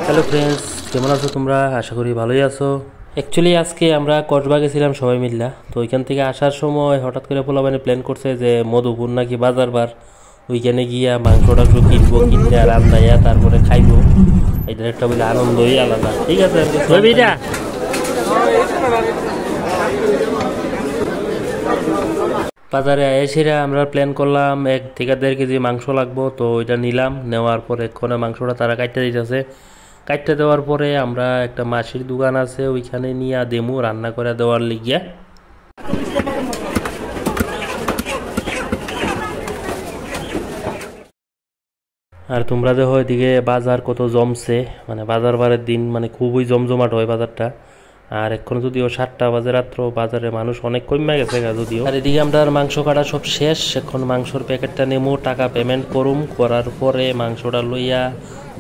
Hello friends, কেমন আছো তোমরা? আশা করি ভালোই আছো। অ্যাকচুয়ালি আজকে আমরা কসবা গেছিলাম সবাই মিল্লা। তো ওইখান থেকে আসার সময় হঠাৎ করে পোলাপানি প্ল্যান করছে যে মধুপুর নাকি বাজার বার, ওইখানে গিয়া মাংস টাংস কিনবো, কিনতে আর রান্নাইয়া তারপরে খাইবো। এটার একটা বলে আনন্দই আলাদা। ঠিক আছে, বাজারে এসে আমরা প্ল্যান করলাম 1 থেকে 1.5 কেজি মাংস লাগবো। তো ওইটা নিলাম, নেওয়ার পরে এক্ষণে মাংসটা তারা কাটতে দিতেছে। কাটতে দেওয়ার পরে আমরা একটা মাসির দোকান আছে, ওইখানে নিয়ে দেমু রান্না করে দেওয়ার লিগিয়া। আর তোমরা দেখো এদিকে বাজার কত জমছে, মানে বাজার বারের দিন মানে খুবই জমজমাট হয় বাজারটা। আর এখন যদিও 7টা বাজে রাত্র, বাজারে মানুষ অনেক কমে গেছে যদিও। আর এদিকে আমরা মাংস কাটা সব শেষ, এখন মাংসর প্যাকেটটা নেমো, টাকা পেমেন্ট করুম, করার পরে মাংসটা লইয়া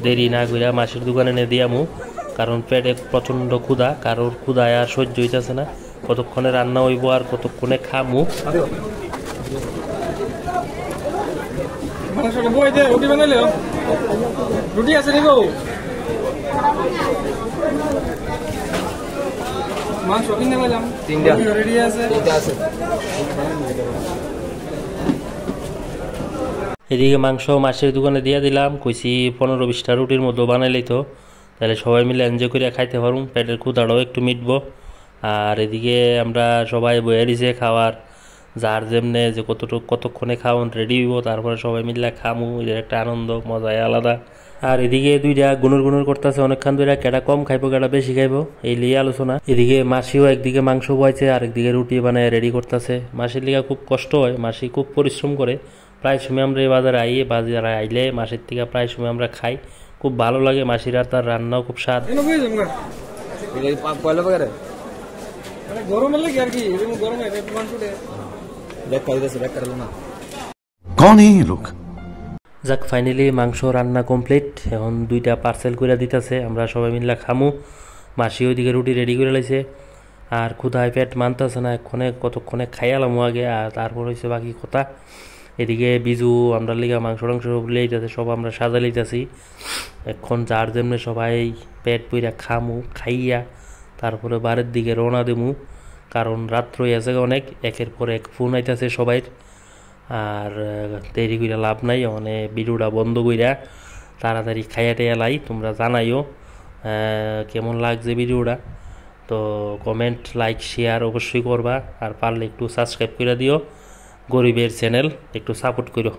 দেরি না কইরা মাসির দোকানে এনে দিয়ামু। কারণ পেটে প্রচণ্ড ক্ষুধা, কারোর ক্ষুধায় আর সহ্য হইতেছে না। কতক্ষণে রান্না হইব আর কতক্ষণে খামু। রুটি আছে রে গো, মাংস কিনে গেলাম 3টা রেডি আছে। এদিকে মাংস মাসির দোকানে দিয়ে দিলাম, কইছি 15-20টা রুটির মতো বানাইলেই তো, তাহলে সবাই মিলে এনজয় করে খাইতে পারুম, পেটের ক্ষুধাটাও একটু মিটবো। আর এদিকে আমরা সবাই বয়ে দিছে খাওয়ার, যার যেমনে যে কতক্ষণে খাওয়ান রেডি হইব, তারপরে সবাই মিলে খামু। এদের একটা আনন্দ মজাই আলাদা। আর এদিকে দুইটা গুনুর করতেছে অনেকক্ষণ ধরে, কেটা কম খাইবো কেটা বেশি খাইবো এই লিয়ে আলোচনা। এদিকে মাসিও একদিকে মাংস বয়ছে আর একদিকে রুটি বানায় রেডি করতেছে। মাসির লিগা খুব কষ্ট হয়, মাসি খুব পরিশ্রম করে। প্রায় সময় আমরা এই বাজারে আইলে মাসির থেকে প্রায় সময় আমরা খাই, খুব ভালো লাগে। মাসির আর তার রান্নাও খুব স্বাদ। যাক, ফাইনালি মাংস রান্না কমপ্লিট। এখন 2টা পার্সেল করে দিতেছে, আমরা সবাই মিলে খামু। মাসি ওইদিকে রুটি রেডি করে লাইছে। আর ক্ষুধায় পেট মানতেছে না, কতক্ষণে খাইয়ালাম আগে, আর তারপর হয়েছে বাকি কথা। এদিকে বিজু আমরা লিগা মাংস টাংস লইতেছে, সব আমরা সাজা লইতেছি। এখন যার জন্য সবাই পেট পুইরা খামু, খাইয়া তারপরে বাড়ির দিকে রওনা দেমু। কারণ রাত্র হয়েছে অনেক, একের পর এক ফোন আইতেছে সবাই। আর দেরি কইরা লাভ নাই, মানে ভিডিওটা বন্ধ কইরা তাড়াতাড়ি খাইয়া টাইয়া লাই। তোমরা জানাইও কেমন লাগছে ভিডিওটা। তো কমেন্ট, লাইক, শেয়ার অবশ্যই করবা। আর পারলে একটু সাবস্ক্রাইব করে দিও, গরিবের চ্যানেল একটু সাপোর্ট করো।